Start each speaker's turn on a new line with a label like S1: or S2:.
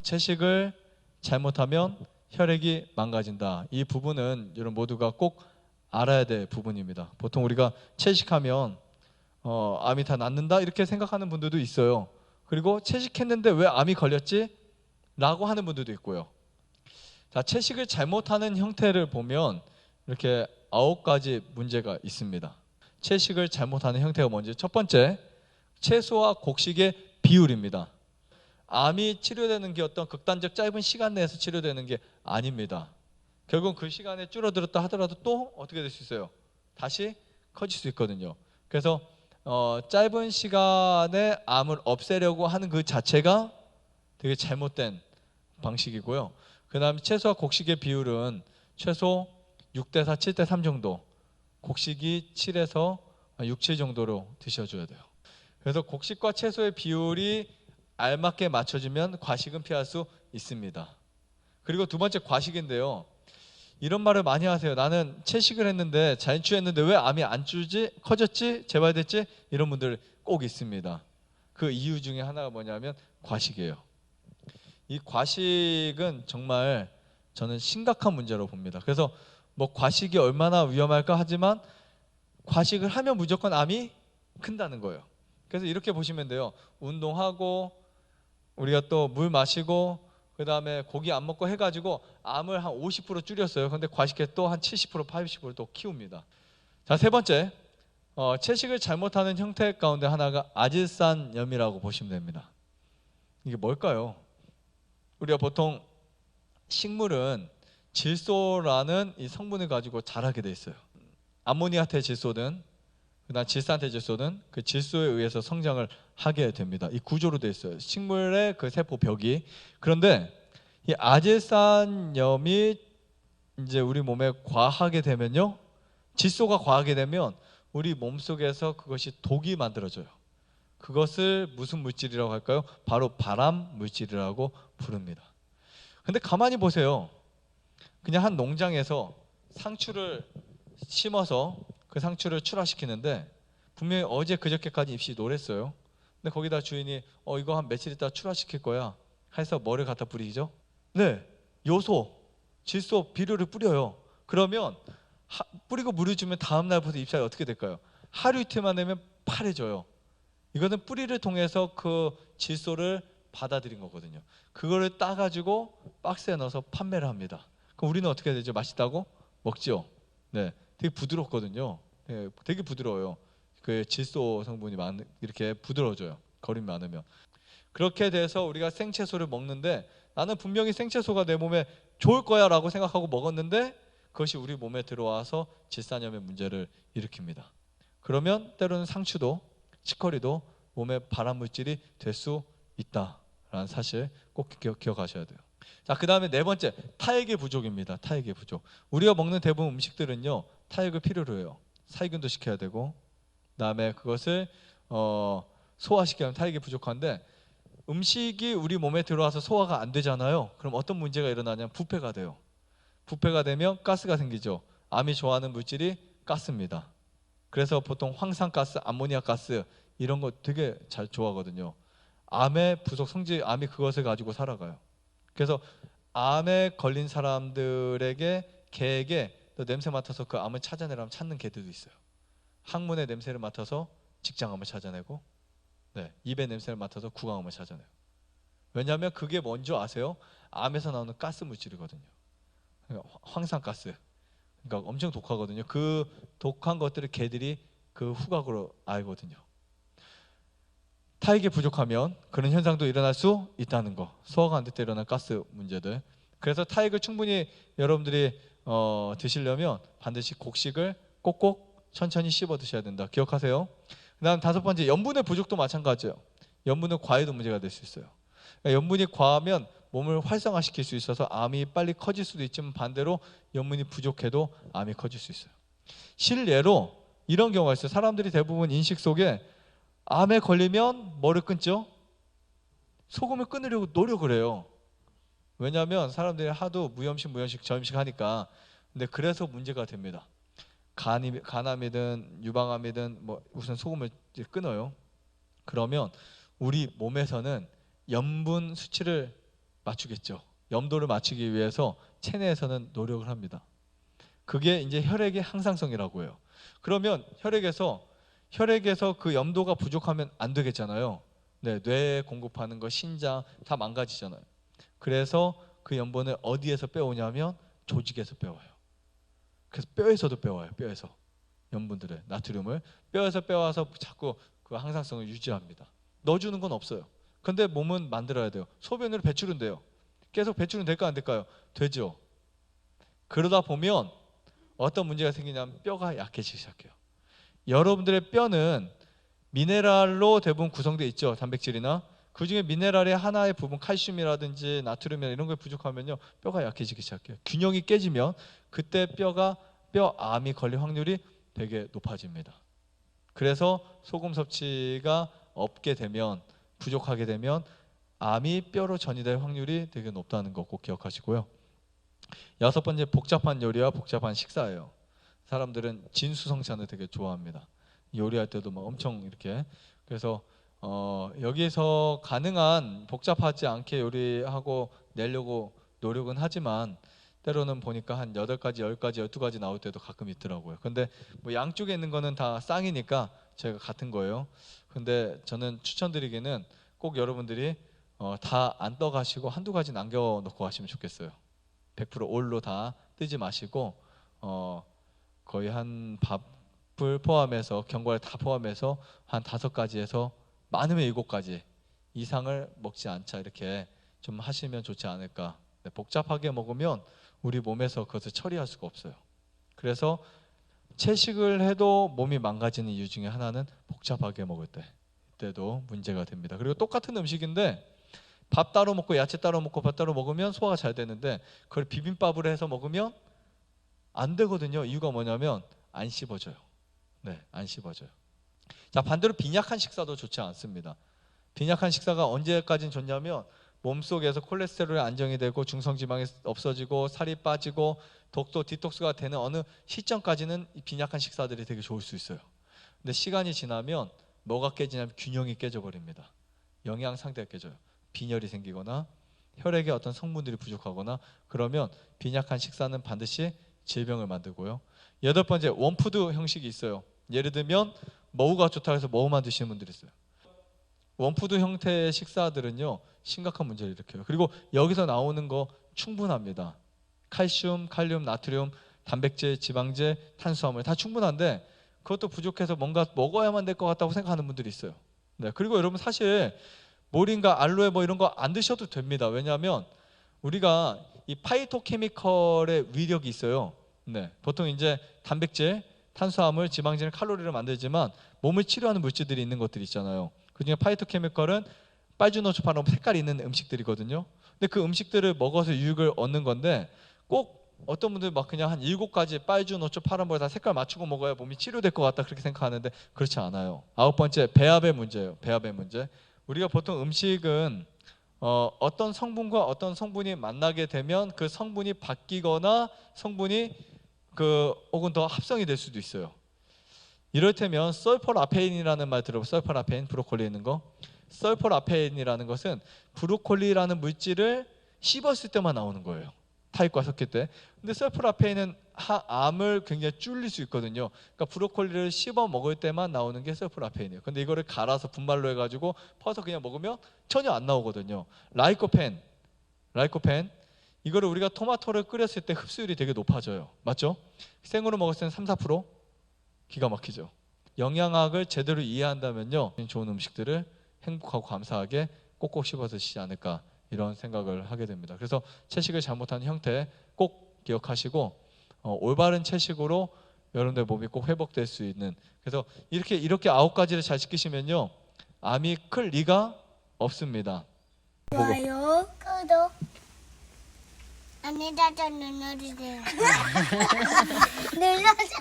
S1: 채식을 잘못하면 혈액이 망가진다. 이 부분은 여러분 모두가 꼭 알아야 될 부분입니다. 보통 우리가 채식하면 암이 다 낫는다 이렇게 생각하는 분들도 있어요. 그리고 채식했는데 왜 암이 걸렸지? 라고 하는 분들도 있고요. 자, 채식을 잘못하는 형태를 보면 이렇게 9가지 문제가 있습니다. 채식을 잘못하는 형태가 뭔지, 첫 번째, 채소와 곡식의 비율입니다. 암이 치료되는 게 어떤 극단적 짧은 시간 내에서 치료되는 게 아닙니다. 결국 그 시간에 줄어들었다 하더라도 또 어떻게 될 수 있어요? 다시 커질 수 있거든요. 그래서 짧은 시간에 암을 없애려고 하는 그 자체가 되게 잘못된 방식이고요. 그 다음에 채소와 곡식의 비율은 최소 6대4, 7대3 정도, 곡식이 7에서 6, 7 정도로 드셔줘야 돼요. 그래서 곡식과 채소의 비율이 알맞게 맞춰지면 과식은 피할 수 있습니다. 그리고 두 번째, 과식인데요. 이런 말을 많이 하세요. 나는 채식을 했는데 자연추했는데 왜 암이 안 줄지? 커졌지? 재발됐지? 이런 분들 꼭 있습니다. 그 이유 중에 하나가 뭐냐면 과식이에요. 이 과식은 정말 저는 심각한 문제로 봅니다. 그래서 뭐 과식이 얼마나 위험할까 하지만 과식을 하면 무조건 암이 큰다는 거예요. 그래서 이렇게 보시면 돼요. 운동하고 우리가 또 물 마시고 그 다음에 고기 안 먹고 해가지고 암을 한 50% 줄였어요. 근데 과식해 또 한 70%, 80% 또 키웁니다. 자, 세 번째, 채식을 잘못하는 형태 가운데 하나가 아질산염이라고 보시면 됩니다. 이게 뭘까요? 우리가 보통 식물은 질소라는 이 성분을 가지고 자라게 돼 있어요. 암모니아태 질소든 그다음 질산태 질소는 그 질소에 의해서 성장을 하게 됩니다. 이 구조로 되어 있어요. 식물의 그 세포 벽이. 그런데 이 아질산염이 이제 우리 몸에 과하게 되면요, 질소가 과하게 되면 우리 몸 속에서 그것이 독이 만들어져요. 그것을 무슨 물질이라고 할까요? 바로 발암 물질이라고 부릅니다. 근데 가만히 보세요. 그냥 한 농장에서 상추를 심어서 그 상추를 출하시키는데 분명히 어제 그저께까지 입시 노랬어요. 근데 거기다 주인이 이거 한 며칠 있다 출하시킬 거야 해서 뭐를 갖다 뿌리죠? 네, 요소, 질소, 비료를 뿌려요. 그러면 뿌리고 물을 주면 다음 날부터 잎사귀 어떻게 될까요? 하루 이틀만 되면 파래져요. 이거는 뿌리를 통해서 그 질소를 받아들인 거거든요. 그거를 따가지고 박스에 넣어서 판매를 합니다. 그럼 우리는 어떻게 되죠? 맛있다고 먹죠. 네, 되게 부드럽거든요. 네, 되게 부드러워요. 그 질소 성분이 이렇게 부드러워져요. 거름이 많으면. 그렇게 돼서 우리가 생채소를 먹는데 나는 분명히 생채소가 내 몸에 좋을 거야 라고 생각하고 먹었는데 그것이 우리 몸에 들어와서 질산염의 문제를 일으킵니다. 그러면 때로는 상추도 치커리도 몸에 발암물질이 될 수 있다라는 사실 꼭 기억하셔야 돼요. 자, 그 다음에 네 번째, 타액의 부족입니다. 타액의 부족. 우리가 먹는 대부분 음식들은요, 타액을 필요로 해요. 살균도 시켜야 되고, 그 다음에 그것을 소화시키려면 타액이 부족한데 음식이 우리 몸에 들어와서 소화가 안 되잖아요. 그럼 어떤 문제가 일어나냐면 부패가 돼요. 부패가 되면 가스가 생기죠. 암이 좋아하는 물질이 가스입니다. 그래서 보통 황산가스, 암모니아 가스 이런 거 되게 잘 좋아하거든요. 암의 부속 성질, 암이 그것을 가지고 살아가요. 그래서 암에 걸린 사람들에게 개에게 너 냄새 맡아서 그 암을 찾아내라면 찾는 개들도 있어요. 항문의 냄새를 맡아서 직장암을 찾아내고, 네, 입의 냄새를 맡아서 구강암을 찾아내요. 왜냐하면 그게 뭔지 아세요? 암에서 나오는 가스 물질이거든요. 그러니까 황산가스. 그러니까 엄청 독하거든요. 그 독한 것들을 개들이 그 후각으로 알거든요. 타액이 부족하면 그런 현상도 일어날 수 있다는 거. 소화가 안 될 때 일어난 가스 문제들. 그래서 타액을 충분히 여러분들이 드시려면 반드시 곡식을 꼭꼭 천천히 씹어 드셔야 된다. 기억하세요. 그 다음 다섯 번째, 염분의 부족도 마찬가지예요. 염분은 과해도 문제가 될 수 있어요. 그러니까 염분이 과하면 몸을 활성화시킬 수 있어서 암이 빨리 커질 수도 있지만 반대로 염분이 부족해도 암이 커질 수 있어요. 실례로 이런 경우가 있어요. 사람들이 대부분 인식 속에 암에 걸리면 뭐를 끊죠? 소금을 끊으려고 노력을 해요. 왜냐하면 사람들이 하도 무염식 저염식 하니까. 근데 그래서 문제가 됩니다. 간암이든 유방암이든 뭐 우선 소금을 끊어요. 그러면 우리 몸에서는 염분 수치를 맞추겠죠. 염도를 맞추기 위해서 체내에서는 노력을 합니다. 그게 이제 혈액의 항상성이라고 해요. 그러면 혈액에서 그 염도가 부족하면 안 되겠잖아요. 네, 뇌에 공급하는 거, 신장 다 망가지잖아요. 그래서 그 염분을 어디에서 빼오냐면 조직에서 빼와요. 그래서 뼈에서도 빼와요. 뼈에서 염분들을, 나트륨을 뼈에서 빼와서 자꾸 그 항상성을 유지합니다. 넣어주는 건 없어요. 근데 몸은 만들어야 돼요. 소변으로 배출은 돼요. 계속 배출은 될까 안 될까요? 되죠. 그러다 보면 어떤 문제가 생기냐면 뼈가 약해지기 시작해요. 여러분들의 뼈는 미네랄로 대부분 구성되어 있죠. 단백질이나. 그중에 미네랄의 하나의 부분, 칼슘이라든지 나트륨이나 이런 게 부족하면요, 뼈가 약해지기 시작해요. 균형이 깨지면 그때 뼈암이 걸릴 확률이 되게 높아집니다. 그래서 소금 섭취가 없게 되면, 부족하게 되면 암이 뼈로 전이될 확률이 되게 높다는 거 꼭 기억하시고요. 6번째, 복잡한 요리와 복잡한 식사예요. 사람들은 진수성찬을 되게 좋아합니다. 요리할 때도 막 엄청 이렇게. 그래서 여기서 가능한 복잡하지 않게 요리하고 내려고 노력은 하지만 때로는 보니까 한 8가지, 10가지, 12가지 나올 때도 가끔 있더라고요. 근데 뭐 양쪽에 있는 거는 다 쌍이니까 제가 같은 거예요. 근데 저는 추천드리기는 꼭 여러분들이 다 안 떠가시고 한두 가지 남겨놓고 가시면 좋겠어요. 100% 올로 다 뜨지 마시고 거의 한 밥을 포함해서, 견과를 다 포함해서 한 5가지에서 많으면 7가지 이상을 먹지 않자, 이렇게 좀 하시면 좋지 않을까. 네, 복잡하게 먹으면 우리 몸에서 그것을 처리할 수가 없어요. 그래서 채식을 해도 몸이 망가지는 이유 중에 하나는 복잡하게 먹을 때, 이때도 문제가 됩니다. 그리고 똑같은 음식인데 밥 따로 먹고 야채 따로 먹고 밥 따로 먹으면 소화가 잘 되는데 그걸 비빔밥으로 해서 먹으면 안 되거든요. 이유가 뭐냐면 안 씹어져요. 네, 안 씹어져요. 자, 반대로 빈약한 식사도 좋지 않습니다. 빈약한 식사가 언제까지는 좋냐면 몸속에서 콜레스테롤이 안정이 되고 중성지방이 없어지고 살이 빠지고 독소 디톡스가 되는 어느 시점까지는 이 빈약한 식사들이 되게 좋을 수 있어요. 근데 시간이 지나면 뭐가 깨지냐면 균형이 깨져 버립니다. 영양 상태가 깨져요. 빈혈이 생기거나 혈액에 어떤 성분들이 부족하거나 그러면 빈약한 식사는 반드시 질병을 만들고요. 8번째, 원푸드 형식이 있어요. 예를 들면 머우가 좋다고 해서 머우만 드시는 분들이 있어요. 원푸드 형태의 식사들은요, 심각한 문제를 일으켜요. 그리고 여기서 나오는 거 충분합니다. 칼슘, 칼륨, 나트륨, 단백질, 지방제, 탄수화물 다 충분한데 그것도 부족해서 뭔가 먹어야만 될 것 같다고 생각하는 분들이 있어요. 네, 그리고 여러분 사실 모링가, 알로에 뭐 이런 거 안 드셔도 됩니다. 왜냐하면 우리가 이 파이토케미컬의 위력이 있어요. 네, 보통 이제 단백질, 탄수화물, 지방질, 칼로리를 만들지만 몸을 치료하는 물질들이 있는 것들이 있잖아요. 그중에 파이토케미컬은 빨주노초파로 색깔이 있는 음식들이거든요. 근데 그 음식들을 먹어서 유익을 얻는 건데 꼭 어떤 분들 막 그냥 한 7가지 빨주노초 파란볼 다 색깔 맞추고 먹어야 몸이 치료될 것 같다 그렇게 생각하는데 그렇지 않아요. 9번째, 배합의 문제예요. 배합의 문제. 우리가 보통 음식은 어떤 성분과 어떤 성분이 만나게 되면 그 성분이 바뀌거나 성분이 혹은 더 합성이 될 수도 있어요. 이를테면 설폴아페인이라는 말 들어보세요. 설폴아페인, 브로콜리에 있는 거. 설폴아페인이라는 것은 브로콜리라는 물질을 씹었을 때만 나오는 거예요. 타입과 섞일 때. 근데 설폴아페인은 암을 굉장히 줄일 수 있거든요. 그러니까 브로콜리를 씹어 먹을 때만 나오는 게 설폴아페인이에요. 근데 이거를 갈아서 분말로 해가지고 퍼서 그냥 먹으면 전혀 안 나오거든요. 라이코펜 이거를 우리가 토마토를 끓였을 때 흡수율이 되게 높아져요. 맞죠? 생으로 먹었을 때는 3, 4%? 기가 막히죠. 영양학을 제대로 이해한다면요, 좋은 음식들을 행복하고 감사하게 꼭꼭 씹어 드시지 않을까, 이런 생각을 하게 됩니다. 그래서 채식을 잘못한 형태 꼭 기억하시고 올바른 채식으로 여러분들 몸이 꼭 회복될 수 있는, 그래서 이렇게 9가지를 잘 지키시면요 암이 클 리가 없습니다.
S2: 좋아요, 구독, 안내자전 눌러주세요. 눌러주세요.